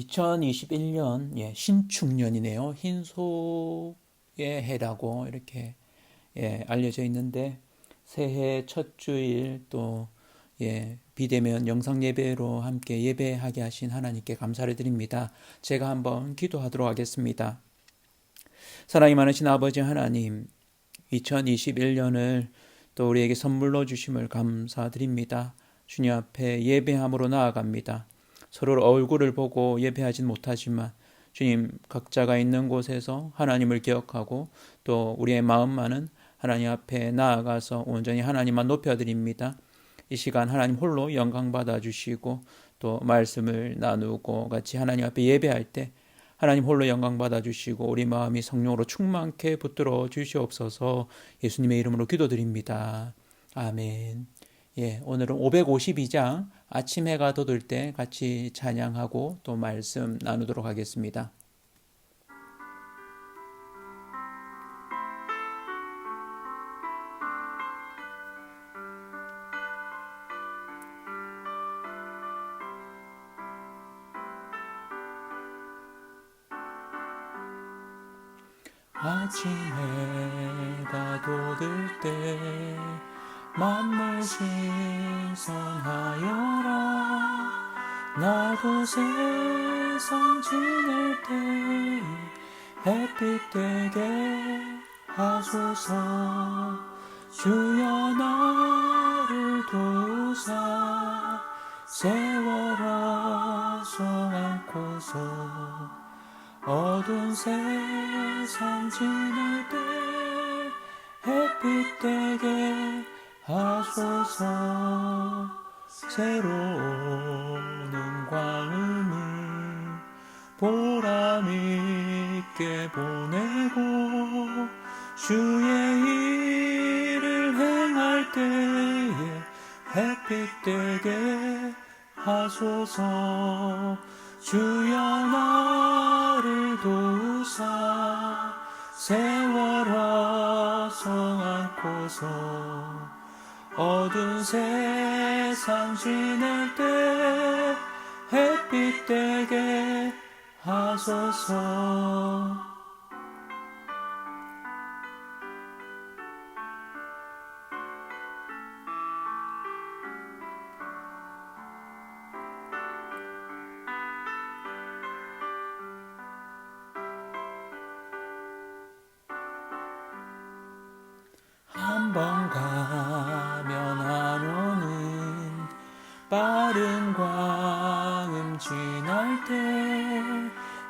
2021년 신축년이네요. 흰소의 해라고 이렇게 알려져 있는데 새해 첫 주일 또 비대면 영상 예배로 함께 예배하게 하신 하나님께 감사를 드립니다. 제가 한번 기도하도록 하겠습니다. 사랑이 많으신 아버지 하나님, 2021년을 또 우리에게 선물로 주심을 감사드립니다. 주님 앞에 예배함으로 나아갑니다. 서로 얼굴을 보고 예배하진 못하지만 주님 각자가 있는 곳에서 하나님을 기억하고 또 우리의 마음만은 하나님 앞에 나아가서 온전히 하나님만 높여드립니다. 이 시간 하나님 홀로 영광 받아주시고 또 말씀을 나누고 같이 하나님 앞에 예배할 때 하나님 홀로 영광 받아주시고 우리 마음이 성령으로 충만케 붙들어 주시옵소서. 예수님의 이름으로 기도드립니다. 아멘. 오늘은 552장 아침 해가 돋을 때 같이 찬양하고 또 말씀 나누도록 하겠습니다. 아침 해가 돋을 때 만물 신성하여라. 나도 세상 지낼 때 햇빛 되게 하소서. 주여 나를 도우사 세월아서 안고서 어두운 세상 지낼 때 햇빛 되게 하소서. 새로운 광음을 보람있게 보내고 주의 일을 행할 때에 햇빛 되게 하소서. 주여 나를 도우사 세월아서 안고서 어두운 세상 지낼 때 햇빛 되게 하소서. 한번 가면 안 오는 빠른 광음 지날 때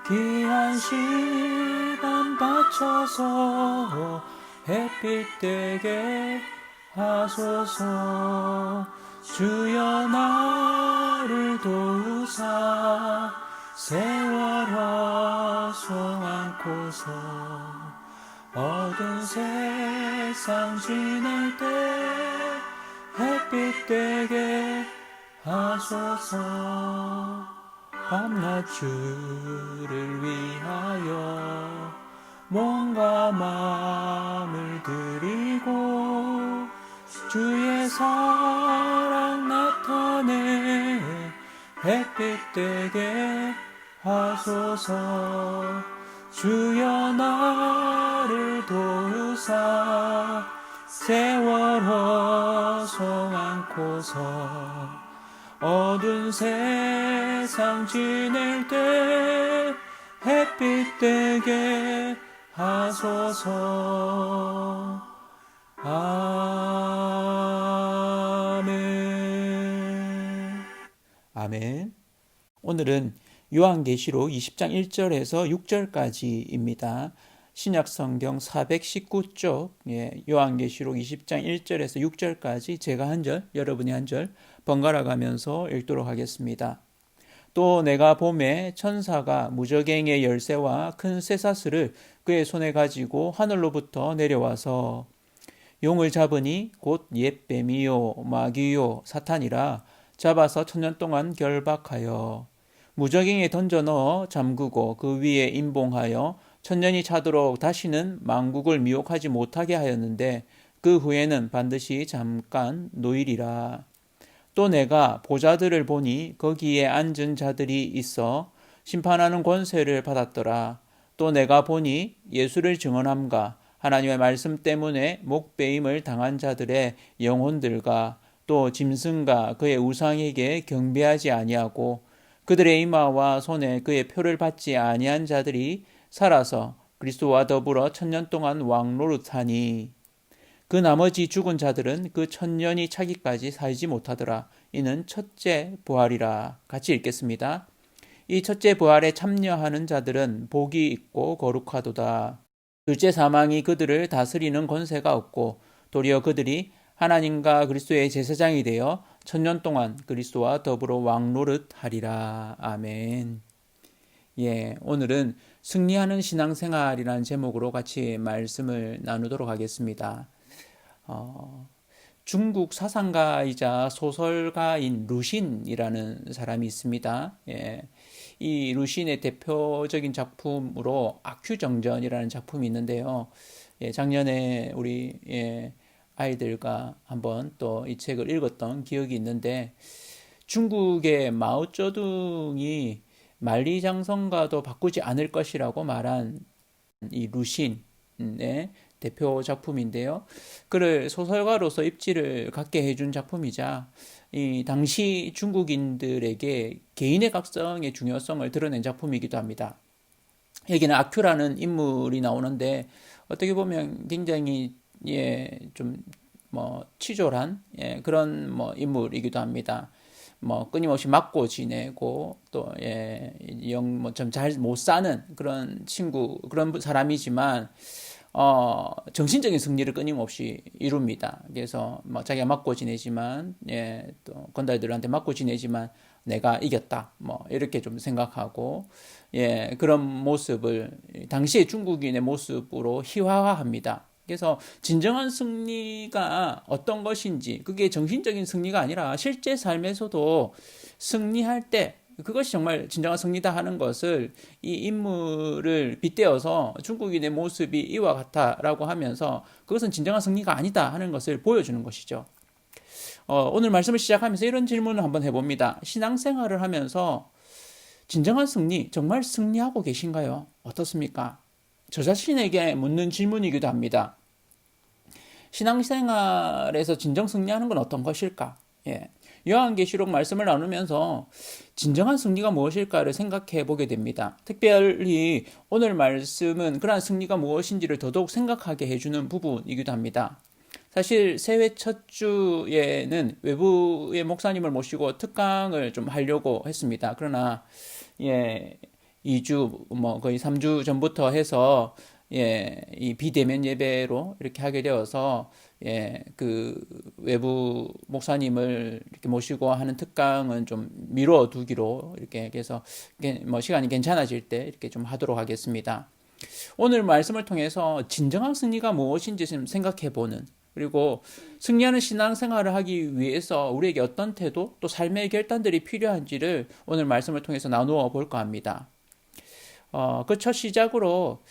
귀한 시간 바쳐서 햇빛 되게 하소서. 주여 나를 도우사 세월아서 안고서 어두운 세상 지낼 때 햇빛 되게 하소서. 밤낮 주를 위하여 몸과 마음을 드리고 주의 사랑 나타내 햇빛 되게 하소서. 주여 나를 도우사 세월아서 안고서 어두운 세상 지낼 때 햇빛 되게 하소서. 아멘. 아멘. 오늘은 요한계시록 20장 1절에서 6절까지입니다. 신약성경 419쪽 요한계시록 20장 1절에서 6절까지 제가 한 절, 여러분이 한 절 번갈아 가면서 읽도록 하겠습니다. 또 내가 봄에 천사가 무저갱의 열쇠와 큰 쇠사슬을 그의 손에 가지고 하늘로부터 내려와서 용을 잡으니 곧 옛 뱀이요 마귀요 사탄이라 잡아서 천년 동안 결박하여 무저갱에 던져 넣어 잠그고 그 위에 임봉하여 천년이 차도록 다시는 만국을 미혹하지 못하게 하였는데 그 후에는 반드시 잠깐 노일이라. 또 내가 보좌들을 보니 거기에 앉은 자들이 있어 심판하는 권세를 받았더라. 또 내가 보니 예수를 증언함과 하나님의 말씀 때문에 목배임을 당한 자들의 영혼들과 또 짐승과 그의 우상에게 경배하지 아니하고 그들의 이마와 손에 그의 표를 받지 아니한 자들이 살아서 그리스도와 더불어 천년 동안 왕노릇하니 그 나머지 죽은 자들은 그 천년이 차기까지 살지 못하더라. 이는 첫째 부활이라. 같이 읽겠습니다. 이 첫째 부활에 참여하는 자들은 복이 있고 거룩하도다. 둘째 사망이 그들을 다스리는 권세가 없고 도리어 그들이 하나님과 그리스도의 제사장이 되어 천년 동안 그리스도와 더불어 왕노릇하리라. 아멘. 예, 오늘은 승리하는 신앙생활이라는 제목으로 같이 말씀을 나누도록 하겠습니다. 중국 사상가이자 소설가인 루신이라는 사람이 있습니다. 예, 이 루신의 대표적인 작품으로 아큐정전이라는 작품이 있는데요. 예, 작년에 우리 아이들과 한번 또 이 책을 읽었던 기억이 있는데 중국의 마오쩌둥이 만리장성과도 바꾸지 않을 것이라고 말한 이 루신의 대표 작품인데요. 그를 소설가로서 입지를 갖게 해준 작품이자 이 당시 중국인들에게 개인의 각성의 중요성을 드러낸 작품이기도 합니다. 여기는 아큐라는 인물이 나오는데 어떻게 보면 굉장히 좀 치졸한 그런 인물이기도 합니다. 끊임없이 맞고 지내고 또 좀 잘 못 사는 그런 친구 그런 사람이지만 정신적인 승리를 끊임없이 이룹니다. 그래서 자기가 맞고 지내지만 또 건달들한테 맞고 지내지만 내가 이겼다 이렇게 좀 생각하고 그런 모습을 당시의 중국인의 모습으로 희화화합니다. 그래서 진정한 승리가 어떤 것인지 그게 정신적인 승리가 아니라 실제 삶에서도 승리할 때 그것이 정말 진정한 승리다 하는 것을 이 인물을 빗대어서 중국인의 모습이 이와 같다라고 하면서 그것은 진정한 승리가 아니다 하는 것을 보여주는 것이죠. 오늘 말씀을 시작하면서 이런 질문을 한번 해봅니다. 신앙생활을 하면서 진정한 승리, 정말 승리하고 계신가요? 어떻습니까? 저 자신에게 묻는 질문이기도 합니다. 신앙생활에서 진정 승리하는 건 어떤 것일까? 요한계시록 말씀을 나누면서 진정한 승리가 무엇일까를 생각해 보게 됩니다. 특별히 오늘 말씀은 그러한 승리가 무엇인지를 더더욱 생각하게 해주는 부분이기도 합니다. 사실 새해 첫 주에는 외부의 목사님을 모시고 특강을 좀 하려고 했습니다. 그러나 2주 거의 3주 전부터 해서 이 비대면 예배로 이렇게 하게 되어서 그 외부 목사님을 이렇게 모시고 하는 특강은 좀 미뤄두기로 이렇게 해서 시간이 괜찮아질 때 이렇게 좀 하도록 하겠습니다. 오늘 말씀을 통해서 진정한 승리가 무엇인지 좀 생각해 보는 그리고 승리하는 신앙생활을 하기 위해서 우리에게 어떤 태도 또 삶의 결단들이 필요한지를 오늘 말씀을 통해서 나누어 볼까 합니다. 그 첫 시작으로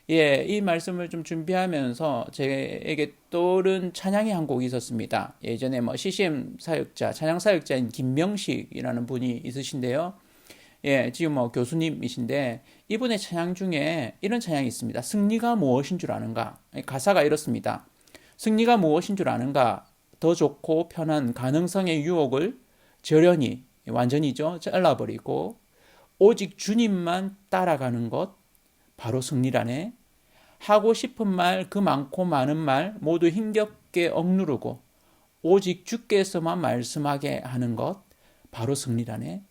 이 말씀을 좀 준비하면서 제게 떠오른 찬양의 한 곡이 있었습니다. 예전에 CCM 사역자, 찬양 사역자인 김명식이라는 분이 있으신데요. 지금 교수님이신데 이분의 찬양 중에 이런 찬양이 있습니다. 승리가 무엇인 줄 아는가? 가사가 이렇습니다. 승리가 무엇인 줄 아는가? 더 좋고 편한 가능성의 유혹을 저련히, 완전히죠, 잘라버리고 오직 주님만 따라가는 것, 바로 승리라네. 하고 싶은 말, 그 많고 많은 말 모두 힘겹게 억누르고 오직 주께서만 말씀하게 하는 것, 바로 승리라네.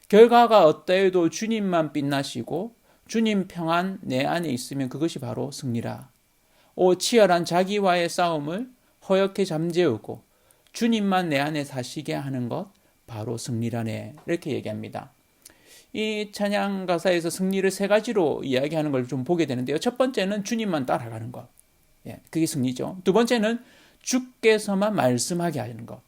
결과가 어떠해도 주님만 빛나시고 주님 평안 내 안에 있으면 그것이 바로 승리라. 치열한 자기와의 싸움을 허옇게 잠재우고 주님만 내 안에 사시게 하는 것, 바로 승리라네. 이렇게 얘기합니다. 이 찬양 가사에서 승리를 세 가지로 이야기하는 걸 좀 보게 되는데요. 첫 번째는 주님만 따라가는 것. 그게 승리죠. 두 번째는 주께서만 말씀하게 하는 것.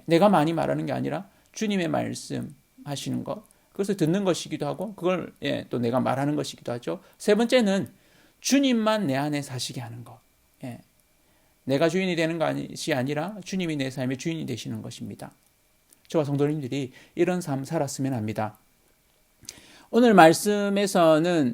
내가 많이 말하는 게 아니라 주님의 말씀 하시는 것. 그것을 듣는 것이기도 하고 그걸 또 내가 말하는 것이기도 하죠. 세 번째는 주님만 내 안에 사시게 하는 것. 내가 주인이 되는 것이 아니라 주님이 내 삶의 주인이 되시는 것입니다. 저와 성도님들이 이런 삶 살았으면 합니다. 오늘 말씀에서는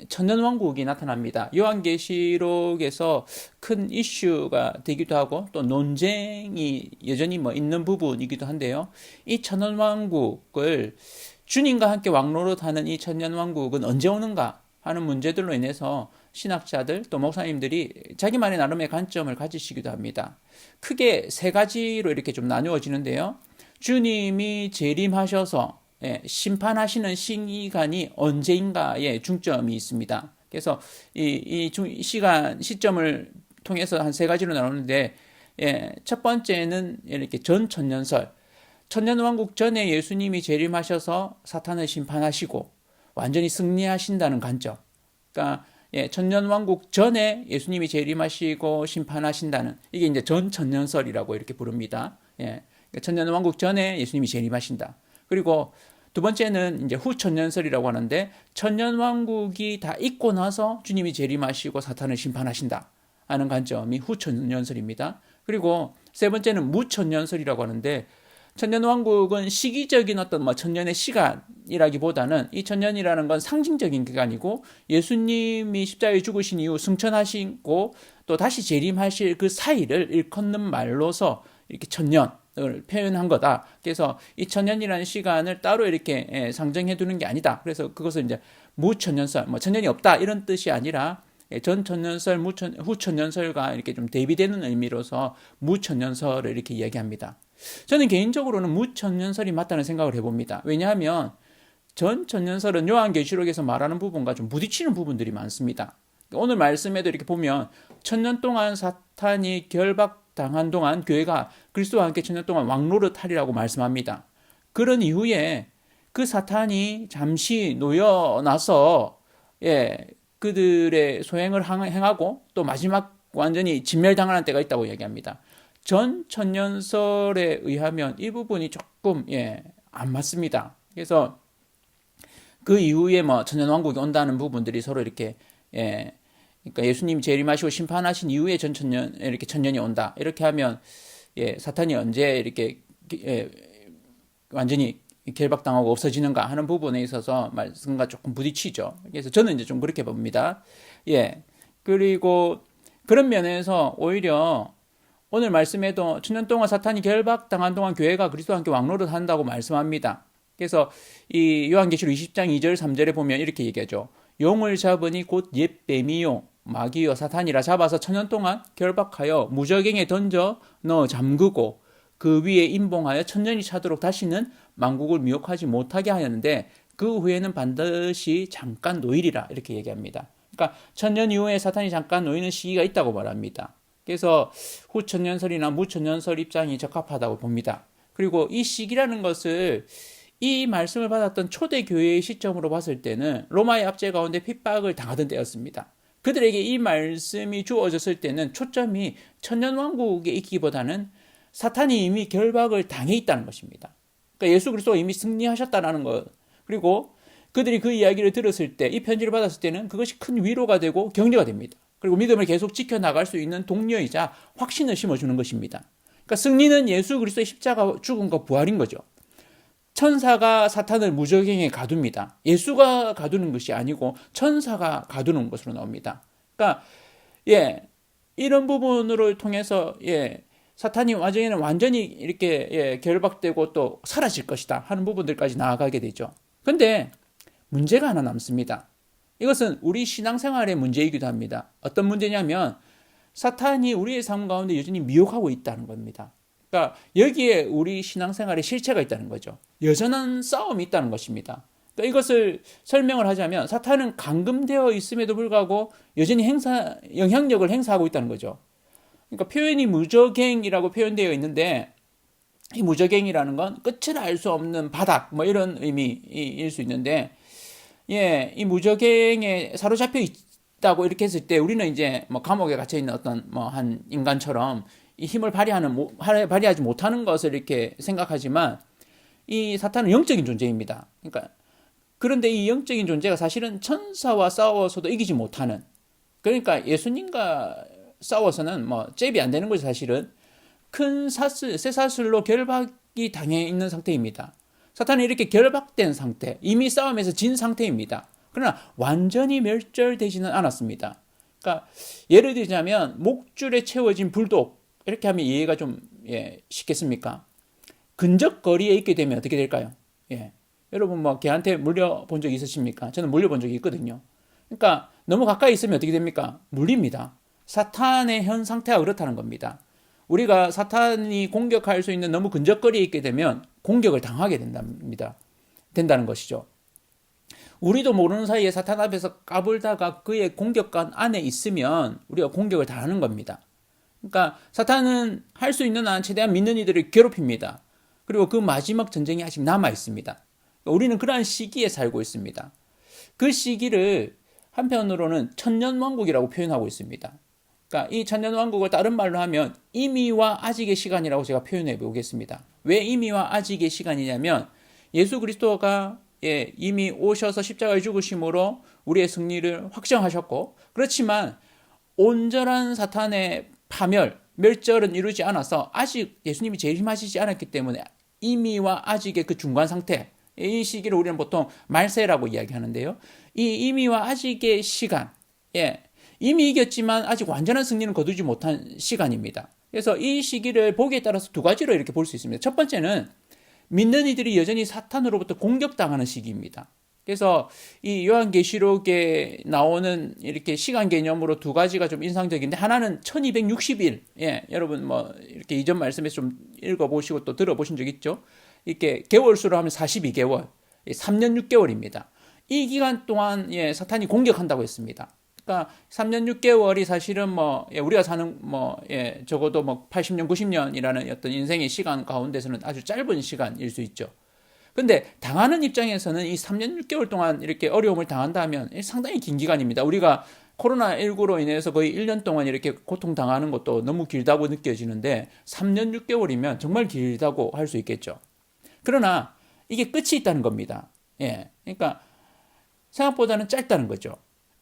천년왕국이 나타납니다. 요한계시록에서 큰 이슈가 되기도 하고 또 논쟁이 여전히 있는 부분이기도 한데요. 이 천년왕국을 주님과 함께 왕노릇하는 이 천년왕국은 언제 오는가 하는 문제들로 인해서 신학자들 또 목사님들이 자기만의 나름의 관점을 가지시기도 합니다. 크게 세 가지로 이렇게 좀 나누어지는데요. 주님이 재림하셔서 심판하시는 시간이 언제인가에 중점이 있습니다. 그래서 이 시점을 통해서 한 세 가지로 나누는데, 첫 번째는 이렇게 전천년설, 천년왕국 전에 예수님이 재림하셔서 사탄을 심판하시고 완전히 승리하신다는 관점. 그러니까 천년왕국 전에 예수님이 재림하시고 심판하신다는, 이게 이제 전천년설이라고 이렇게 부릅니다. 천년왕국 전에 예수님이 재림하신다. 그리고 두 번째는 이제 후천년설이라고 하는데, 천년왕국이 다 있고 나서 주님이 재림하시고 사탄을 심판하신다 하는 관점이 후천년설입니다. 그리고 세 번째는 무천년설이라고 하는데, 천년왕국은 시기적인 어떤 천년의 시간이라기보다는 이 천년이라는 건 상징적인 기간이고, 예수님이 십자가에 죽으신 이후 승천하시고 또 다시 재림하실 그 사이를 일컫는 말로서 이렇게 천년을 표현한 거다. 그래서 이 천년이라는 시간을 따로 이렇게 상정해 두는 게 아니다. 그래서 그것을 이제 무천년설, 천년이 없다 이런 뜻이 아니라 전천년설, 후천년설과 이렇게 좀 대비되는 의미로서 무천년설을 이렇게 이야기합니다. 저는 개인적으로는 무천년설이 맞다는 생각을 해봅니다. 왜냐하면 전천년설은 요한계시록에서 말하는 부분과 좀 부딪히는 부분들이 많습니다. 오늘 말씀에도 이렇게 보면 천년 동안 사탄이 결박당한 동안 교회가 그리스도와 함께 천년 동안 왕노릇하리라고 말씀합니다. 그런 이후에 그 사탄이 잠시 놓여나서 그들의 소행을 행하고 또 마지막 완전히 진멸당하는 때가 있다고 얘기합니다. 전 천년설에 의하면 이 부분이 조금 안 맞습니다. 그래서 그 이후에 천년왕국이 온다는 부분들이 서로 이렇게 그러니까 예수님이 재림하시고 심판하신 이후에 전천년 이렇게 천년이 온다 이렇게 하면 사탄이 언제 이렇게 완전히 결박당하고 없어지는가 하는 부분에 있어서 말씀과 조금 부딪히죠. 그래서 저는 이제 좀 그렇게 봅니다. 그리고 그런 면에서 오히려 오늘 말씀에도 천년 동안 사탄이 결박당한 동안 교회가 그리스도와 함께 왕노릇 한다고 말씀합니다. 그래서 이 요한계시록 20장 2절 3절에 보면 이렇게 얘기하죠. 용을 잡으니 곧 옛 뱀이요 마귀요 사탄이라 잡아서 천년 동안 결박하여 무저갱에 던져 넣어 잠그고 그 위에 임봉하여 천년이 차도록 다시는 만국을 미혹하지 못하게 하였는데 그 후에는 반드시 잠깐 놓이리라 이렇게 얘기합니다. 그러니까 천년 이후에 사탄이 잠깐 놓이는 시기가 있다고 말합니다. 그래서 후천년설이나 무천년설 입장이 적합하다고 봅니다. 그리고 이 시기라는 것을 이 말씀을 받았던 초대교회의 시점으로 봤을 때는 로마의 압제 가운데 핍박을 당하던 때였습니다. 그들에게 이 말씀이 주어졌을 때는 초점이 천년왕국에 있기보다는 사탄이 이미 결박을 당해 있다는 것입니다. 그러니까 예수 그리스도가 이미 승리하셨다는 것. 그리고 그들이 그 이야기를 들었을 때, 이 편지를 받았을 때는 그것이 큰 위로가 되고 격려가 됩니다. 그리고 믿음을 계속 지켜나갈 수 있는 동료이자 확신을 심어주는 것입니다. 그러니까 승리는 예수 그리스도의 십자가 죽음과 부활인 거죠. 천사가 사탄을 무저갱에 가둡니다. 예수가 가두는 것이 아니고 천사가 가두는 것으로 나옵니다. 그러니까 이런 부분을 통해서 사탄이 완전히 이렇게 결박되고 또 사라질 것이다 하는 부분들까지 나아가게 되죠. 그런데 문제가 하나 남습니다. 이것은 우리 신앙생활의 문제이기도 합니다. 어떤 문제냐면 사탄이 우리의 삶 가운데 여전히 미혹하고 있다는 겁니다. 그러니까 여기에 우리 신앙생활의 실체가 있다는 거죠. 여전한 싸움이 있다는 것입니다. 그러니까 이것을 설명을 하자면 사탄은 감금되어 있음에도 불구하고 여전히 영향력을 행사하고 있다는 거죠. 그러니까 표현이 무저갱이라고 표현되어 있는데 이 무저갱이라는 건 끝을 알 수 없는 바닥 이런 의미일 수 있는데 이 무저갱에 사로잡혀 있다고 이렇게 했을 때 우리는 이제 감옥에 갇혀 있는 어떤 한 인간처럼 이 힘을 발휘하지 못하는 것을 이렇게 생각하지만 이 사탄은 영적인 존재입니다. 그러니까 그런데 이 영적인 존재가 사실은 천사와 싸워서도 이기지 못하는, 그러니까 예수님과 싸워서는 잽이 안 되는 거죠. 사실은 큰 쇠사슬로 결박이 당해 있는 상태입니다. 사탄은 이렇게 결박된 상태, 이미 싸움에서 진 상태입니다. 그러나 완전히 멸절되지는 않았습니다. 그러니까 예를 들자면 목줄에 채워진 불독, 이렇게 하면 이해가 좀 쉽겠습니까? 근접 거리에 있게 되면 어떻게 될까요? 여러분 뭐 걔한테 물려본 적 있으십니까? 저는 물려본 적이 있거든요. 그러니까 너무 가까이 있으면 어떻게 됩니까? 물립니다. 사탄의 현 상태가 그렇다는 겁니다. 우리가 사탄이 공격할 수 있는 너무 근접거리에 있게 되면 공격을 당하게 된다는 것이죠. 우리도 모르는 사이에 사탄 앞에서 까불다가 그의 공격관 안에 있으면 우리가 공격을 당하는 겁니다. 그러니까 사탄은 할 수 있는 한 최대한 믿는 이들을 괴롭힙니다. 그리고 그 마지막 전쟁이 아직 남아 있습니다. 우리는 그러한 시기에 살고 있습니다. 그 시기를 한편으로는 천년왕국이라고 표현하고 있습니다. 그러니까 이 천년왕국을 다른 말로 하면 이미와 아직의 시간이라고 제가 표현해 보겠습니다. 왜 이미와 아직의 시간이냐면 예수 그리스도가 이미 오셔서 십자가에 죽으심으로 우리의 승리를 확정하셨고, 그렇지만 온전한 사탄의 파멸, 멸절은 이루지 않아서 아직 예수님이 재림하시지 않았기 때문에 이미와 아직의 그 중간 상태, 이 시기를 우리는 보통 말세라고 이야기하는데요. 이 이미와 아직의 시간, 이미 이겼지만 아직 완전한 승리는 거두지 못한 시간입니다. 그래서 이 시기를 보기에 따라서 두 가지로 이렇게 볼 수 있습니다. 첫 번째는 믿는 이들이 여전히 사탄으로부터 공격당하는 시기입니다. 그래서 이 요한계시록에 나오는 이렇게 시간 개념으로 두 가지가 좀 인상적인데, 하나는 1260일. 여러분 뭐 이렇게 이전 말씀에서 좀 읽어보시고 또 들어보신 적 있죠? 이렇게 개월수로 하면 42개월, 3년 6개월입니다. 이 기간 동안 사탄이 공격한다고 했습니다. 그러니까 3년 6개월이 사실은 뭐 우리가 사는 적어도 뭐 80년 90년이라는 어떤 인생의 시간 가운데서는 아주 짧은 시간일 수 있죠. 근데 당하는 입장에서는 이 3년 6개월 동안 이렇게 어려움을 당한다면 상당히 긴 기간입니다. 우리가 코로나19로 인해서 거의 1년 동안 이렇게 고통당하는 것도 너무 길다고 느껴지는데 3년 6개월이면 정말 길다고 할 수 있겠죠. 그러나 이게 끝이 있다는 겁니다. 그러니까 생각보다는 짧다는 거죠.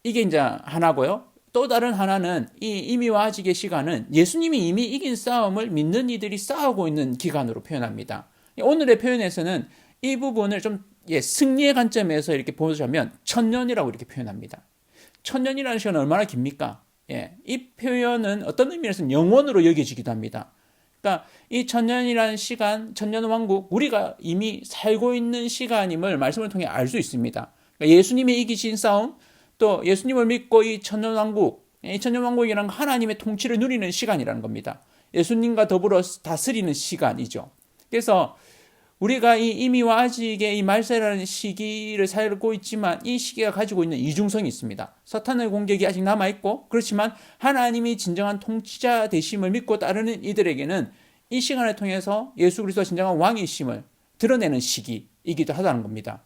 이게 이제 하나고요. 또 다른 하나는 이 이미와 아직의 시간은 예수님이 이미 이긴 싸움을 믿는 이들이 싸우고 있는 기간으로 표현합니다. 오늘의 표현에서는 이 부분을 좀 승리의 관점에서 이렇게 보자면 천년이라고 이렇게 표현합니다. 천년이라는 시간은 얼마나 깁니까? 이 표현은 어떤 의미에서는 영원으로 여겨지기도 합니다. 그러니까 이 천년이라는 시간, 천년왕국, 우리가 이미 살고 있는 시간임을 말씀을 통해 알 수 있습니다. 그러니까 예수님이 이기신 싸움, 또 예수님을 믿고 이 천년왕국, 이 천년왕국이라는 하나님의 통치를 누리는 시간이라는 겁니다. 예수님과 더불어 다스리는 시간이죠. 그래서 우리가 이 이미와 아직의 이 말세라는 시기를 살고 있지만 이 시기가 가지고 있는 이중성이 있습니다. 사탄의 공격이 아직 남아있고, 그렇지만 하나님이 진정한 통치자 되심을 믿고 따르는 이들에게는 이 시간을 통해서 예수 그리스도가 진정한 왕이심을 드러내는 시기이기도 하다는 겁니다.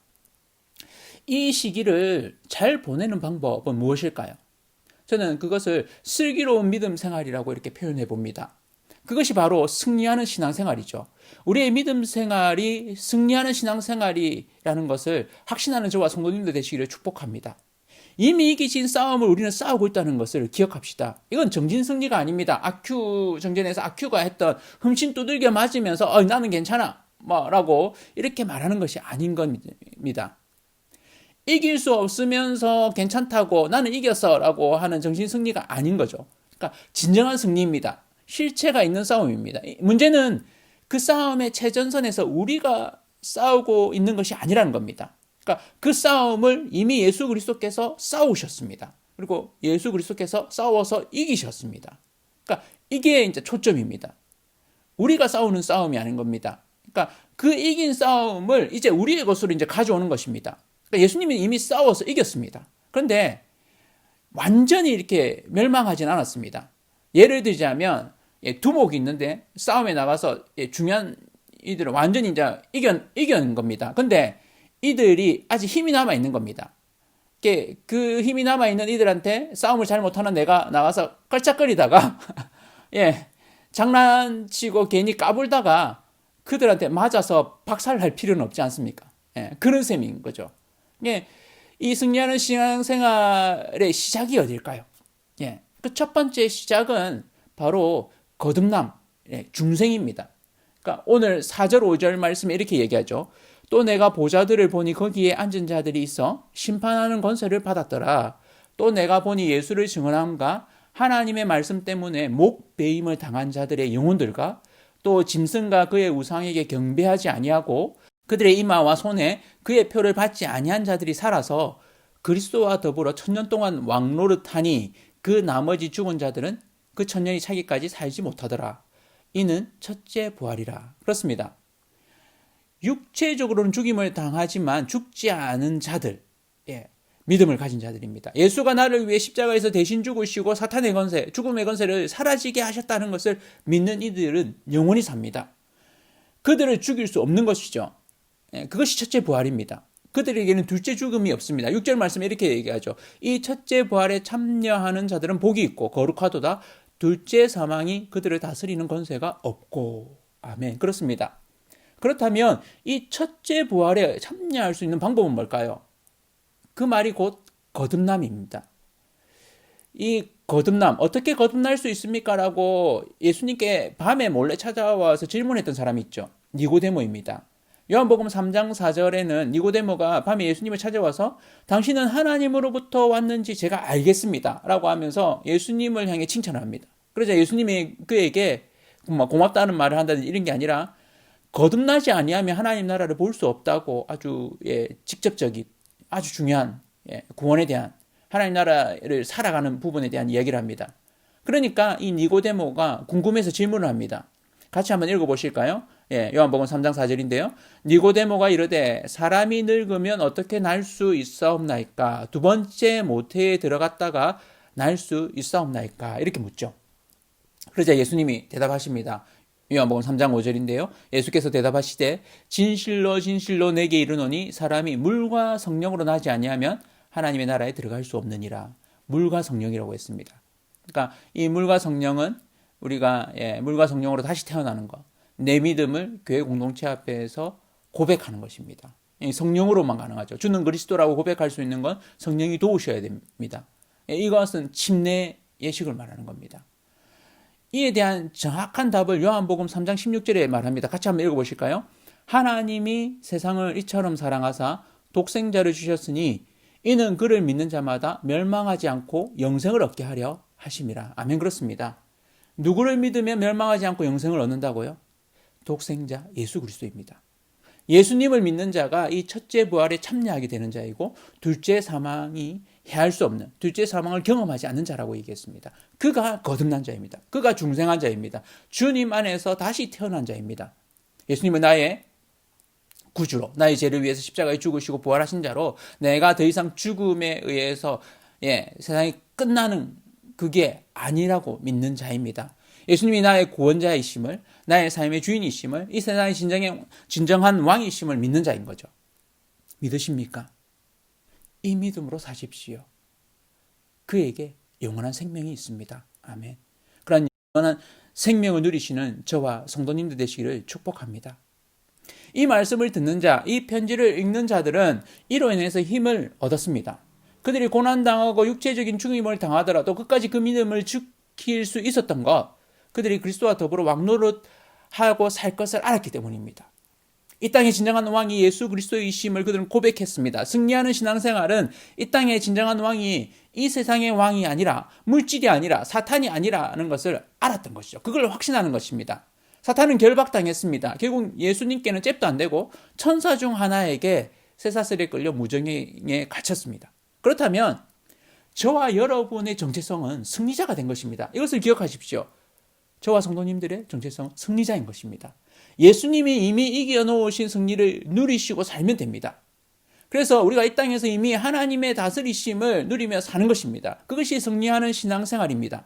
이 시기를 잘 보내는 방법은 무엇일까요? 저는 그것을 슬기로운 믿음 생활이라고 이렇게 표현해 봅니다. 그것이 바로 승리하는 신앙생활이죠. 우리의 믿음 생활이 승리하는 신앙생활이라는 것을 확신하는 저와 성도님들 되시기를 축복합니다. 이미 이기신 싸움을 우리는 싸우고 있다는 것을 기억합시다. 이건 정진승리가 아닙니다. 아큐 정전에서 아큐가 했던 흠씬 두들겨 맞으면서 나는 괜찮아 라고 이렇게 말하는 것이 아닌 겁니다. 이길 수 없으면서 괜찮다고 나는 이겼어 라고 하는 정신승리가 아닌 거죠. 그러니까 진정한 승리입니다. 실체가 있는 싸움입니다. 문제는 그 싸움의 최전선에서 우리가 싸우고 있는 것이 아니라는 겁니다. 그러니까 그 싸움을 이미 예수 그리스도께서 싸우셨습니다. 그리고 예수 그리스도께서 싸워서 이기셨습니다. 그러니까 이게 이제 초점입니다. 우리가 싸우는 싸움이 아닌 겁니다. 그러니까 그 이긴 싸움을 이제 우리의 것으로 이제 가져오는 것입니다. 그러니까 예수님이 이미 싸워서 이겼습니다. 그런데 완전히 이렇게 멸망하진 않았습니다. 예를 들자면 두목이 있는데 싸움에 나가서 중요한 이들은 완전히 이제 이겨낸 겁니다. 근데 이들이 아직 힘이 남아 있는 겁니다. 그 힘이 남아 있는 이들한테 싸움을 잘 못하는 내가 나가서 깔짝거리다가 장난치고 괜히 까불다가 그들한테 맞아서 박살날 필요는 없지 않습니까? 그런 셈인 거죠. 이 승리하는 신앙생활의 시작이 어딜까요? 그 첫 번째 시작은 바로 거듭남, 중생입니다. 그러니까 오늘 4절, 5절 말씀에 이렇게 얘기하죠. 또 내가 보좌들을 보니 거기에 앉은 자들이 있어 심판하는 권세를 받았더라. 또 내가 보니 예수를 증언함과 하나님의 말씀 때문에 목베임을 당한 자들의 영혼들과 또 짐승과 그의 우상에게 경배하지 아니하고 그들의 이마와 손에 그의 표를 받지 아니한 자들이 살아서 그리스도와 더불어 천년 동안 왕노릇하니 그 나머지 죽은 자들은 그 천년이 차기까지 살지 못하더라. 이는 첫째 부활이라. 그렇습니다. 육체적으로는 죽임을 당하지만 죽지 않은 자들, 믿음을 가진 자들입니다. 예수가 나를 위해 십자가에서 대신 죽으시고 사탄의 권세, 죽음의 권세를 사라지게 하셨다는 것을 믿는 이들은 영원히 삽니다. 그들을 죽일 수 없는 것이죠. 그것이 첫째 부활입니다. 그들에게는 둘째 죽음이 없습니다. 6절 말씀에 이렇게 얘기하죠. 이 첫째 부활에 참여하는 자들은 복이 있고 거룩하도다. 둘째 사망이 그들을 다스리는 권세가 없고. 아멘. 그렇습니다. 그렇다면 이 첫째 부활에 참여할 수 있는 방법은 뭘까요? 그 말이 곧 거듭남입니다. 이 거듭남, 어떻게 거듭날 수 있습니까? 라고 예수님께 밤에 몰래 찾아와서 질문했던 사람이 있죠. 니고데모입니다. 요한복음 3장 4절에는 니고데모가 밤에 예수님을 찾아와서 당신은 하나님으로부터 왔는지 제가 알겠습니다. 라고 하면서 예수님을 향해 칭찬을 합니다. 그러자 예수님이 그에게 고맙다는 말을 한다든지 이런 게 아니라 거듭나지 아니하면 하나님 나라를 볼 수 없다고 아주 직접적인 아주 중요한 구원에 대한 하나님 나라를 살아가는 부분에 대한 이야기를 합니다. 그러니까 이 니고데모가 궁금해서 질문을 합니다. 같이 한번 읽어보실까요? 요한복음 3장 4절인데요. 니고데모가 이르되 사람이 늙으면 어떻게 날 수 있사옵나이까? 두 번째 모태에 들어갔다가 날 수 있사옵나이까? 이렇게 묻죠. 그러자 예수님이 대답하십니다. 요한복음 3장 5절인데요. 예수께서 대답하시되 진실로 진실로 내게 이르노니 사람이 물과 성령으로 나지 아니하면 하나님의 나라에 들어갈 수 없느니라. 물과 성령이라고 했습니다. 그러니까 이 물과 성령은 우리가 물과 성령으로 다시 태어나는 것, 내 믿음을 교회 공동체 앞에서 고백하는 것입니다. 성령으로만 가능하죠. 주는 그리스도라고 고백할 수 있는 건 성령이 도우셔야 됩니다. 이것은 침례 예식을 말하는 겁니다. 이에 대한 정확한 답을 요한복음 3장 16절에 말합니다. 같이 한번 읽어보실까요? 하나님이 세상을 이처럼 사랑하사 독생자를 주셨으니 이는 그를 믿는 자마다 멸망하지 않고 영생을 얻게 하려 하심이라. 아멘. 그렇습니다. 누구를 믿으면 멸망하지 않고 영생을 얻는다고요? 독생자 예수 그리스도입니다. 예수님을 믿는 자가 이 첫째 부활에 참여하게 되는 자이고 둘째 사망이 해할 수 없는, 둘째 사망을 경험하지 않는 자라고 얘기했습니다. 그가 거듭난 자입니다. 그가 중생한 자입니다. 주님 안에서 다시 태어난 자입니다. 예수님은 나의 구주로, 나의 죄를 위해서 십자가에 죽으시고 부활하신 자로 내가 더 이상 죽음에 의해서 세상이 끝나는 그게 아니라고 믿는 자입니다. 예수님이 나의 구원자이심을, 나의 삶의 주인이심을, 이 세상의 진정한 왕이심을 믿는 자인 거죠. 믿으십니까? 이 믿음으로 사십시오. 그에게 영원한 생명이 있습니다. 아멘. 그런 영원한 생명을 누리시는 저와 성도님들 되시기를 축복합니다. 이 말씀을 듣는 자, 이 편지를 읽는 자들은 이로 인해서 힘을 얻었습니다. 그들이 고난당하고 육체적인 죽임을 당하더라도 끝까지 그 믿음을 지킬 수 있었던 것, 그들이 그리스도와 더불어 왕노릇하고 살 것을 알았기 때문입니다. 이 땅의 진정한 왕이 예수 그리스도이심을 그들은 고백했습니다. 승리하는 신앙생활은 이 땅의 진정한 왕이 이 세상의 왕이 아니라 물질이 아니라 사탄이 아니라는 것을 알았던 것이죠. 그걸 확신하는 것입니다. 사탄은 결박당했습니다. 결국 예수님께는 잽도 안 되고 천사 중 하나에게 쇠사슬에 끌려 무정에 갇혔습니다. 그렇다면 저와 여러분의 정체성은 승리자가 된 것입니다. 이것을 기억하십시오. 저와 성도님들의 정체성은 승리자인 것입니다. 예수님이 이미 이겨놓으신 승리를 누리시고 살면 됩니다. 그래서 우리가 이 땅에서 이미 하나님의 다스리심을 누리며 사는 것입니다. 그것이 승리하는 신앙생활입니다.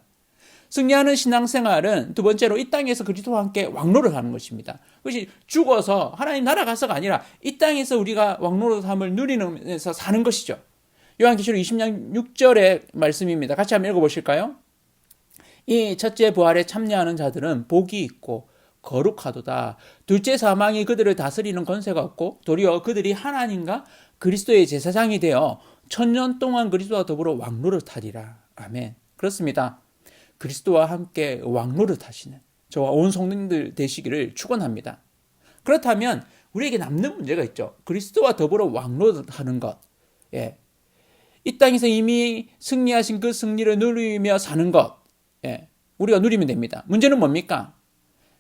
승리하는 신앙생활은 두 번째로 이 땅에서 그리스도와 함께 왕노를 하는 것입니다. 그것이 죽어서 하나님 나라 가서가 아니라 이 땅에서 우리가 왕노릇함을 누리면서 사는 것이죠. 요한계시록 20장 6절의 말씀입니다. 같이 한번 읽어보실까요? 이 첫째 부활에 참여하는 자들은 복이 있고 거룩하도다. 둘째 사망이 그들을 다스리는 권세가 없고 도리어 그들이 하나님과 그리스도의 제사장이 되어 천년 동안 그리스도와 더불어 왕노릇하리라. 아멘. 그렇습니다. 그리스도와 함께 왕노릇하시는 저와 온 성도님들 되시기를 축원합니다. 그렇다면 우리에게 남는 문제가 있죠. 그리스도와 더불어 왕노릇하는 것. 예. 이 땅에서 이미 승리하신 그 승리를 누리며 사는 것. 예. 우리가 누리면 됩니다. 문제는 뭡니까?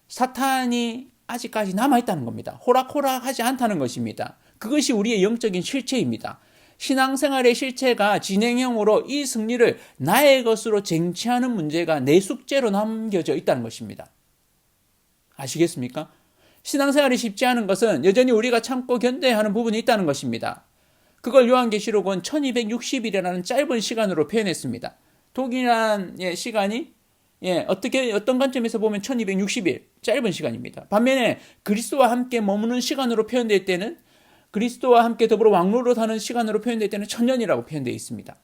사탄이 아직까지 남아있다는 겁니다. 호락호락하지 않다는 것입니다. 그것이 우리의 영적인 실체입니다. 신앙생활의 실체가 진행형으로 이 승리를 나의 것으로 쟁취하는 문제가 내 숙제로 남겨져 있다는 것입니다. 아시겠습니까? 신앙생활이 쉽지 않은 것은 여전히 우리가 참고 견뎌야 하는 부분이 있다는 것입니다. 그걸 요한계시록은 1260일이라는 짧은 시간으로 표현했습니다. 동일한 시간이 어떤 관점에서 보면 1260일, 짧은 시간입니다. 반면에 그리스도와 함께 머무는 시간으로 표현될 때는, 그리스도와 함께 더불어 왕노릇하는 시간으로 표현될 때는 1000년이라고 표현되어 있습니다.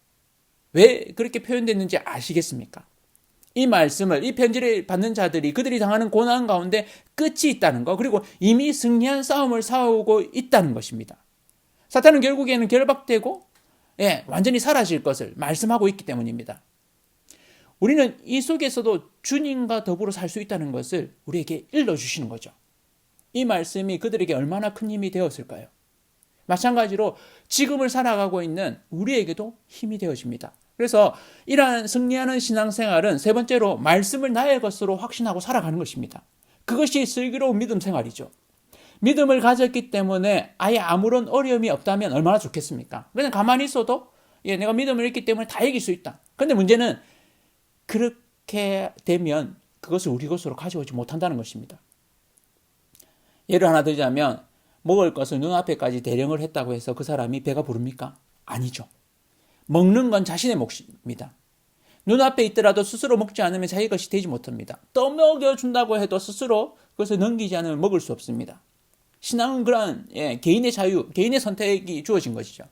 왜 그렇게 표현됐는지 아시겠습니까? 이 말씀을, 이 편지를 받는 자들이 그들이 당하는 고난 가운데 끝이 있다는 것, 그리고 이미 승리한 싸움을 싸우고 있다는 것입니다. 사탄은 결국에는 결박되고 완전히 사라질 것을 말씀하고 있기 때문입니다. 우리는 이 속에서도 주님과 더불어 살 수 있다는 것을 우리에게 일러주시는 거죠. 이 말씀이 그들에게 얼마나 큰 힘이 되었을까요? 마찬가지로 지금을 살아가고 있는 우리에게도 힘이 되어집니다. 그래서 이러한 승리하는 신앙생활은 세 번째로 말씀을 나의 것으로 확신하고 살아가는 것입니다. 그것이 슬기로운 믿음 생활이죠. 믿음을 가졌기 때문에 아예 아무런 어려움이 없다면 얼마나 좋겠습니까? 그냥 가만히 있어도 내가 믿음을 잃기 때문에 다 이길 수 있다. 그런데 문제는 그렇게 되면 그것을 우리 것으로 가져오지 못한다는 것입니다. 예를 하나 들자면 먹을 것을 눈앞에까지 대령을 했다고 해서 그 사람이 배가 부릅니까? 아니죠. 먹는 건 자신의 몫입니다. 눈앞에 있더라도 스스로 먹지 않으면 자기 것이 되지 못합니다. 떠먹여준다고 해도 스스로 그것을 넘기지 않으면 먹을 수 없습니다. 신앙은 그런 개인의 자유, 개인의 선택이 주어진 것이죠.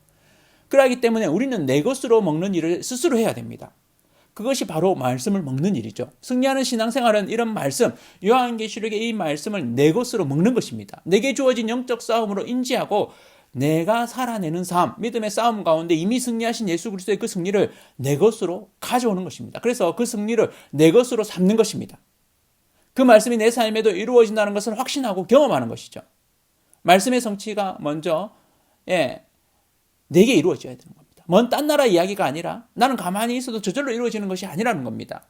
그러기 때문에 우리는 내 것으로 먹는 일을 스스로 해야 됩니다. 그것이 바로 말씀을 먹는 일이죠. 승리하는 신앙생활은 이런 말씀, 요한계시록의 이 말씀을 내 것으로 먹는 것입니다. 내게 주어진 영적 싸움으로 인지하고 내가 살아내는 삶, 믿음의 싸움 가운데 이미 승리하신 예수 그리스도의 그 승리를 내 것으로 가져오는 것입니다. 그래서 그 승리를 내 것으로 삼는 것입니다. 그 말씀이 내 삶에도 이루어진다는 것을 확신하고 경험하는 것이죠. 말씀의 성취가 먼저 내게 이루어져야 되는 겁니다. 먼 딴 나라 이야기가 아니라 나는 가만히 있어도 저절로 이루어지는 것이 아니라는 겁니다.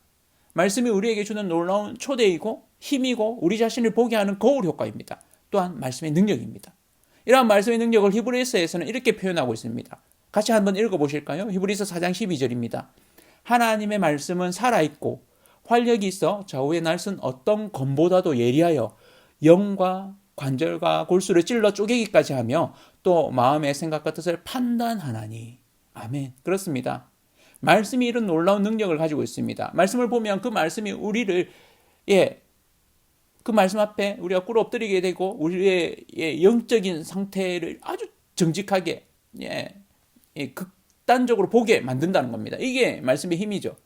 말씀이 우리에게 주는 놀라운 초대이고 힘이고 우리 자신을 보게 하는 거울 효과입니다. 또한 말씀의 능력입니다. 이러한 말씀의 능력을 히브리서에서는 이렇게 표현하고 있습니다. 같이 한번 읽어보실까요? 히브리서 4장 12절입니다. 하나님의 말씀은 살아있고 활력이 있어 좌우에 날선 어떤 검보다도 예리하여 영과 관절과 골수를 찔러 쪼개기까지 하며 또 마음의 생각과 뜻을 판단하나니. 아멘. 그렇습니다. 말씀이 이런 놀라운 능력을 가지고 있습니다. 말씀을 보면 그 말씀이 우리를 그 말씀 앞에 우리가 꿇어 엎드리게 되고 우리의 영적인 상태를 아주 정직하게 극단적으로 보게 만든다는 겁니다. 이게 말씀의 힘이죠.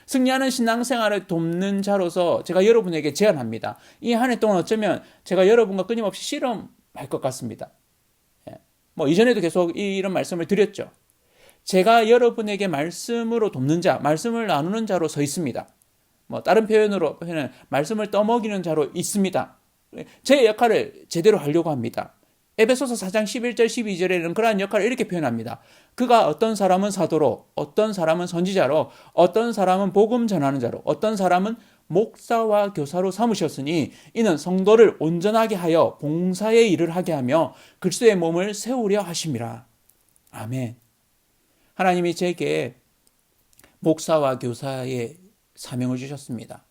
승리하는 신앙생활을 돕는 자로서 제가 여러분에게 제안합니다. 이 한 해 동안 어쩌면 제가 여러분과 끊임없이 실험할 것 같습니다. 이전에도 계속 이런 말씀을 드렸죠. 제가 여러분에게 말씀으로 돕는 자, 말씀을 나누는 자로 서 있습니다. 다른 표현은 말씀을 떠먹이는 자로 있습니다. 제 역할을 제대로 하려고 합니다. 에베소서 4장 11절 12절에는 그러한 역할을 이렇게 표현합니다. 그가 어떤 사람은 사도로, 어떤 사람은 선지자로, 어떤 사람은 복음 전하는 자로, 어떤 사람은 목사와 교사로 삼으셨으니 이는 성도를 온전하게 하여 봉사의 일을 하게 하며 그리스도의 몸을 세우려 하심이라. 아멘. 하나님이 제게 목사와 교사의 사명을 주셨습니다.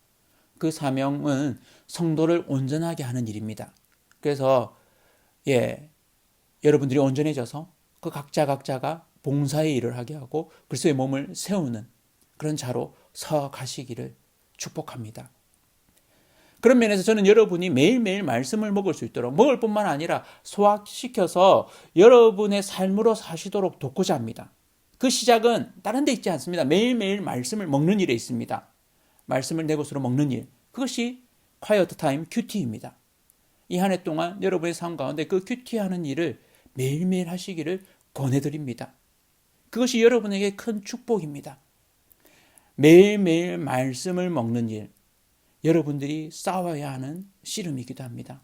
그 사명은 성도를 온전하게 하는 일입니다. 그래서 여러분들이 온전해져서 그 각자가 봉사의 일을 하게 하고 그리스도의 몸을 세우는 그런 자로 서 가시기를 축복합니다. 그런 면에서 저는 여러분이 매일매일 말씀을 먹을 수 있도록, 먹을 뿐만 아니라 소화시켜서 여러분의 삶으로 사시도록 돕고자 합니다. 그 시작은 다른 데 있지 않습니다. 매일매일 말씀을 먹는 일에 있습니다. 말씀을 내 것으로 먹는 일, 그것이 quiet time QT입니다. 이 한 해 동안 여러분의 삶 가운데 그 큐티하는 일을 매일매일 하시기를 권해드립니다. 그것이 여러분에게 큰 축복입니다. 매일매일 말씀을 먹는 일, 여러분들이 싸워야 하는 씨름이기도 합니다.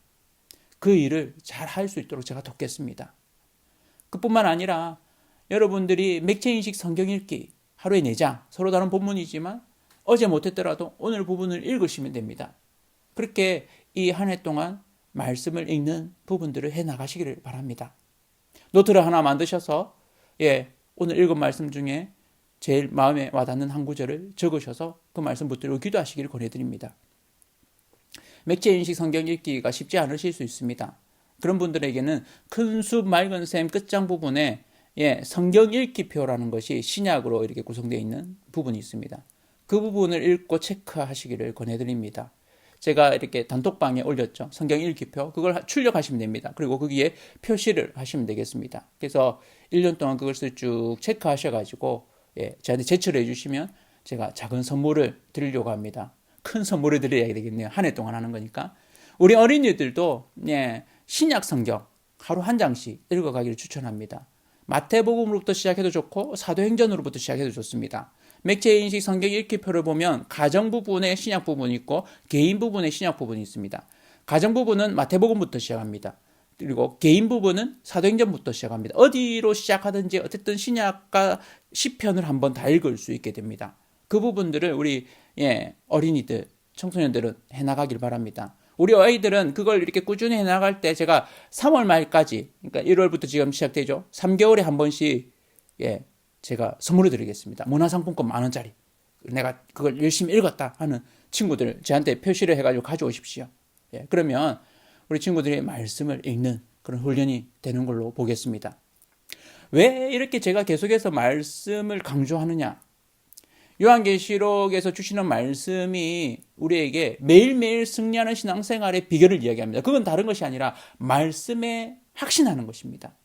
그 일을 잘 할 수 있도록 제가 돕겠습니다. 그뿐만 아니라 여러분들이 맥체인식 성경 읽기 하루에 4장, 서로 다른 본문이지만 어제 못했더라도 오늘 부분을 읽으시면 됩니다. 그렇게 이 한 해 동안 말씀을 읽는 부분들을 해나가시기를 바랍니다. 노트를 하나 만드셔서 오늘 읽은 말씀 중에 제일 마음에 와닿는 한 구절을 적으셔서 그 말씀 붙들고 기도하시기를 권해드립니다. 맥체인식 성경 읽기가 쉽지 않으실 수 있습니다. 그런 분들에게는 큰 숲 맑은 샘 끝장 부분에 성경 읽기표라는 것이 신약으로 이렇게 구성되어 있는 부분이 있습니다. 그 부분을 읽고 체크하시기를 권해드립니다. 제가 이렇게 단톡방에 올렸죠. 성경 읽기표. 그걸 출력하시면 됩니다. 그리고 거기에 표시를 하시면 되겠습니다. 그래서 1년 동안 그것을 쭉 체크하셔가지고 저한테 제출을 해주시면 제가 작은 선물을 드리려고 합니다. 큰 선물을 드려야 되겠네요. 한 해 동안 하는 거니까. 우리 어린이들도 신약 성경 하루 한 장씩 읽어가기를 추천합니다. 마태복음으로부터 시작해도 좋고 사도행전으로부터 시작해도 좋습니다. 맥체인식 성경 읽기표를 보면 가정 부분에 신약 부분이 있고 개인 부분에 신약 부분이 있습니다. 가정 부분은 마태복음부터 시작합니다. 그리고 개인 부분은 사도행전부터 시작합니다. 어디로 시작하든지 어쨌든 신약과 시편을 한번 다 읽을 수 있게 됩니다. 그 부분들을 우리 어린이들, 청소년들은 해나가길 바랍니다. 우리 아이들은 그걸 이렇게 꾸준히 해나갈 때 제가 3월 말까지, 그러니까 1월부터 지금 시작되죠. 3개월에 한 번씩 제가 선물을 드리겠습니다. 문화상품권 10,000원짜리. 내가 그걸 열심히 읽었다 하는 친구들 저한테 표시를 해가지고 가져오십시오. 그러면 우리 친구들이 말씀을 읽는 그런 훈련이 되는 걸로 보겠습니다. 왜 이렇게 제가 계속해서 말씀을 강조하느냐? 요한계시록에서 주시는 말씀이 우리에게 매일매일 승리하는 신앙생활의 비결을 이야기합니다. 그건 다른 것이 아니라 말씀에 확신하는 것입니다.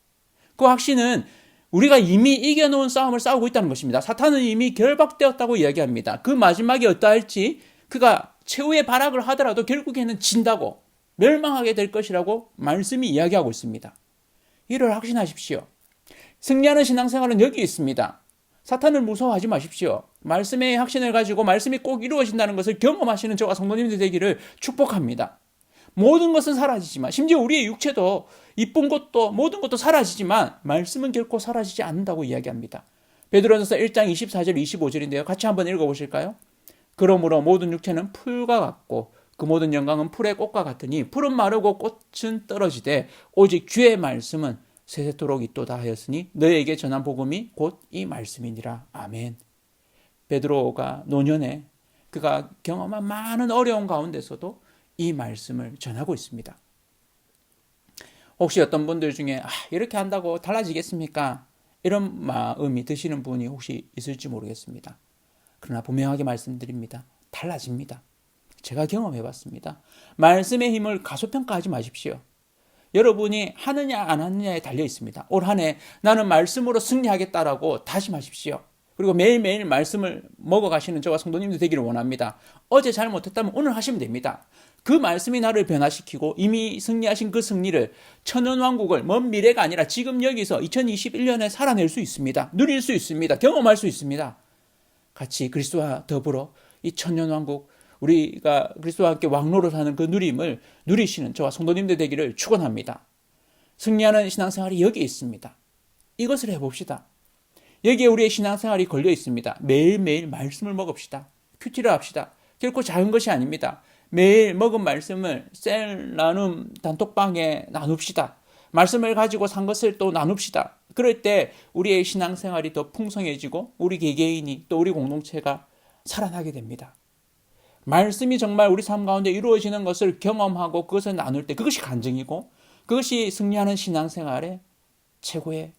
그 확신은 우리가 이미 이겨놓은 싸움을 싸우고 있다는 것입니다. 사탄은 이미 결박되었다고 이야기합니다. 그 마지막이 어떠할지 그가 최후의 발악을 하더라도 결국에는 진다고 멸망하게 될 것이라고 말씀이 이야기하고 있습니다. 이를 확신하십시오. 승리하는 신앙생활은 여기 있습니다. 사탄을 무서워하지 마십시오. 말씀의 확신을 가지고 말씀이 꼭 이루어진다는 것을 경험하시는 저와 성도님들 되기를 축복합니다. 모든 것은 사라지지만 심지어 우리의 육체도 이쁜 것도 모든 것도 사라지지만 말씀은 결코 사라지지 않는다고 이야기합니다. 베드로전서 1장 24절 25절인데요. 같이 한번 읽어보실까요? 그러므로 모든 육체는 풀과 같고 그 모든 영광은 풀의 꽃과 같으니 풀은 마르고 꽃은 떨어지되 오직 주의 말씀은 세세토록 있도다 하였으니 너에게 전한 복음이 곧 이 말씀이니라. 아멘. 베드로가 노년에 그가 경험한 많은 어려움 가운데서도 이 말씀을 전하고 있습니다. 혹시 어떤 분들 중에 이렇게 한다고 달라지겠습니까? 이런 마음이 드시는 분이 혹시 있을지 모르겠습니다. 그러나 분명하게 말씀드립니다. 달라집니다. 제가 경험해봤습니다. 말씀의 힘을 가소평가하지 마십시오. 여러분이 하느냐 안 하느냐에 달려 있습니다. 올 한 해 나는 말씀으로 승리하겠다라고 다짐하십시오. 그리고 매일매일 말씀을 먹어가시는 저와 성도님들 되기를 원합니다. 어제 잘 못했다면 오늘 하시면 됩니다. 그 말씀이 나를 변화시키고 이미 승리하신 그 승리를 천연왕국을 먼 미래가 아니라 지금 여기서 2021년에 살아낼 수 있습니다. 누릴 수 있습니다. 경험할 수 있습니다. 같이 그리스도와 더불어 이 천년왕국 우리가 그리스도와 함께 왕노를 하는 그 누림을 누리시는 저와 성도님들 되기를 축원합니다. 승리하는 신앙생활이 여기 있습니다. 이것을 해봅시다. 여기에 우리의 신앙생활이 걸려 있습니다. 매일매일 말씀을 먹읍시다. 큐티를 합시다. 결코 작은 것이 아닙니다. 매일 먹은 말씀을 셀 나눔 단톡방에 나눕시다. 말씀을 가지고 산 것을 또 나눕시다. 그럴 때 우리의 신앙생활이 더 풍성해지고 우리 개개인이 또 우리 공동체가 살아나게 됩니다. 말씀이 정말 우리 삶 가운데 이루어지는 것을 경험하고 그것을 나눌 때 그것이 간증이고 그것이 승리하는 신앙생활의 최고의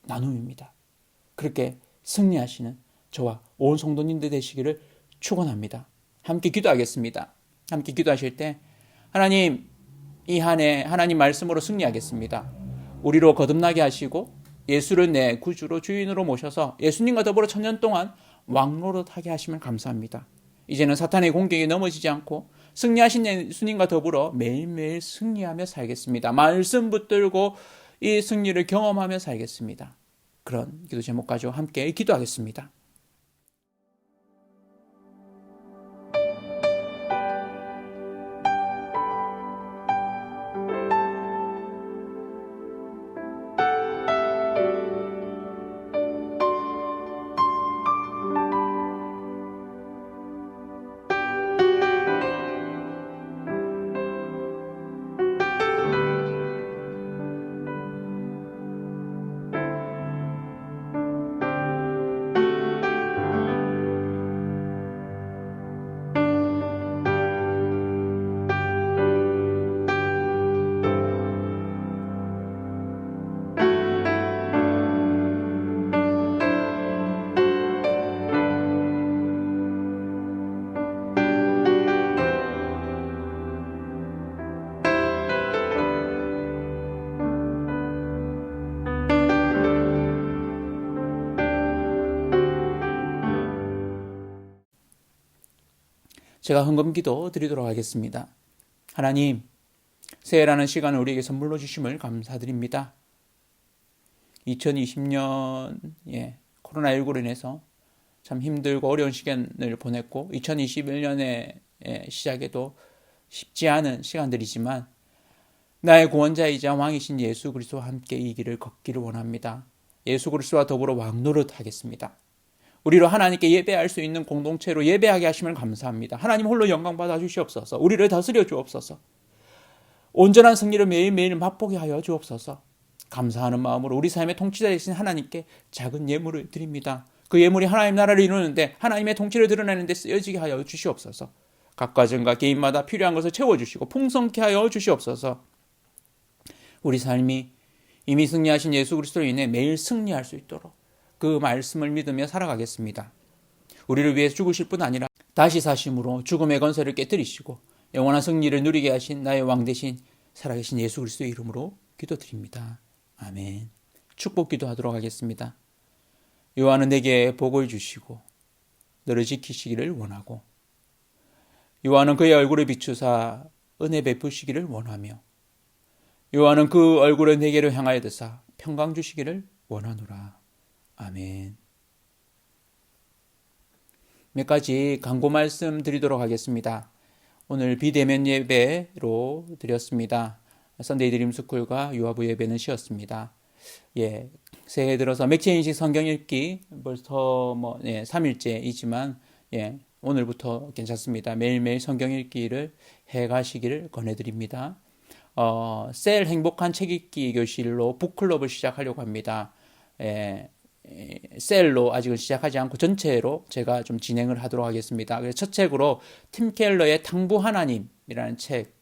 나눔입니다. 그렇게 승리하시는 저와 온 성도님들 되시기를 축원합니다. 함께 기도하겠습니다. 함께 기도하실 때 하나님 이 한 해 하나님 말씀으로 승리하겠습니다. 우리로 거듭나게 하시고 예수를 내 구주로 주인으로 모셔서 예수님과 더불어 천년 동안 왕노릇하게 하시면 감사합니다. 이제는 사탄의 공격에 넘어지지 않고 승리하신 예수님과 더불어 매일매일 승리하며 살겠습니다. 말씀 붙들고 이 승리를 경험하며 살겠습니다. 그런 기도 제목 가지고 함께 기도하겠습니다. 제가 헌금기도 드리도록 하겠습니다. 하나님, 새해라는 시간을 우리에게 선물로 주심을 감사드립니다. 2020년 코로나19로 인해서 참 힘들고 어려운 시간을 보냈고 2021년의 시작에도 쉽지 않은 시간들이지만 나의 구원자이자 왕이신 예수 그리스도와 함께 이 길을 걷기를 원합니다. 예수 그리스도와 더불어 왕노릇 하겠습니다. 우리로 하나님께 예배할 수 있는 공동체로 예배하게 하심을 감사합니다. 하나님 홀로 영광 받아 주시옵소서. 우리를 다스려 주옵소서. 온전한 승리를 매일매일 맛보게 하여 주옵소서. 감사하는 마음으로 우리 삶의 통치자 되신 하나님께 작은 예물을 드립니다. 그 예물이 하나님 나라를 이루는데 하나님의 통치를 드러내는 데 쓰여지게 하여 주시옵소서. 각 가정과 개인마다 필요한 것을 채워주시고 풍성케 하여 주시옵소서. 우리 삶이 이미 승리하신 예수 그리스도로 인해 매일 승리할 수 있도록 그 말씀을 믿으며 살아가겠습니다. 우리를 위해 죽으실 뿐 아니라 다시 사심으로 죽음의 권세를 깨뜨리시고 영원한 승리를 누리게 하신 나의 왕 대신 살아계신 예수 그리스도의 이름으로 기도드립니다. 아멘. 축복 기도하도록 하겠습니다. 요한은 내게 복을 주시고 너를 지키시기를 원하고 요한은 그의 얼굴을 비추사 은혜 베푸시기를 원하며 요한은 그 얼굴을 내게로 향하여 드사 평강 주시기를 원하노라. 아멘. 몇 가지 강구 말씀 드리도록 하겠습니다. 오늘 비대면 예배로 드렸습니다. 선데이 드림 스쿨과 유아부 예배는 쉬었습니다. 새해 들어서 맥체인식 성경 읽기 벌써 3일째이지만 오늘부터 괜찮습니다. 매일매일 성경 읽기를 해 가시기를 권해드립니다. 셀 행복한 책 읽기 교실로 북클럽을 시작하려고 합니다. 셀로 아직은 시작하지 않고 전체로 제가 좀 진행을 하도록 하겠습니다. 그래서 첫 책으로 팀 켈러의 탕부 하나님이라는 책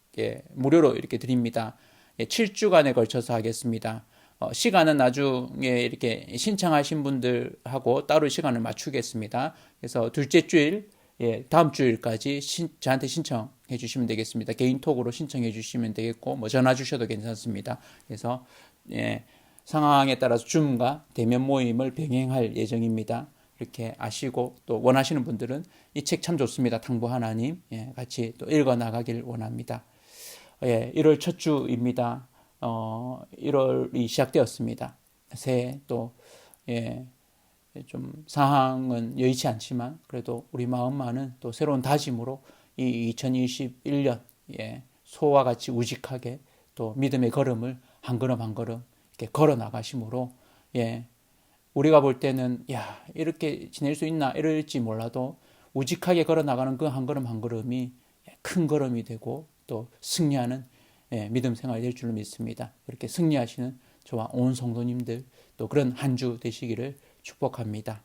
무료로 이렇게 드립니다. 7주간에 걸쳐서 하겠습니다. 시간은 나중에 이렇게 신청하신 분들하고 따로 시간을 맞추겠습니다. 그래서 둘째 주일, 다음 주일까지 저한테 신청해 주시면 되겠습니다. 개인톡으로 신청해 주시면 되겠고, 전화 주셔도 괜찮습니다. 그래서, 상황에 따라서 줌과 대면 모임을 병행할 예정입니다. 이렇게 아시고 또 원하시는 분들은 이 책 참 좋습니다. 탕부 하나님. 같이 또 읽어 나가길 원합니다. 1월 첫 주입니다. 1월이 시작되었습니다. 새해 또, 좀 상황은 여의치 않지만 그래도 우리 마음만은 또 새로운 다짐으로 이 2021년, 소와 같이 우직하게 또 믿음의 걸음을 한 걸음 한 걸음 이렇게 걸어 나가심으로, 우리가 볼 때는, 이렇게 지낼 수 있나 이럴지 몰라도 우직하게 걸어 나가는 그 한 걸음 한 걸음이 큰 걸음이 되고 또 승리하는 믿음 생활이 될 줄로 믿습니다. 그렇게 승리하시는 저와 온 성도님들 또 그런 한 주 되시기를 축복합니다.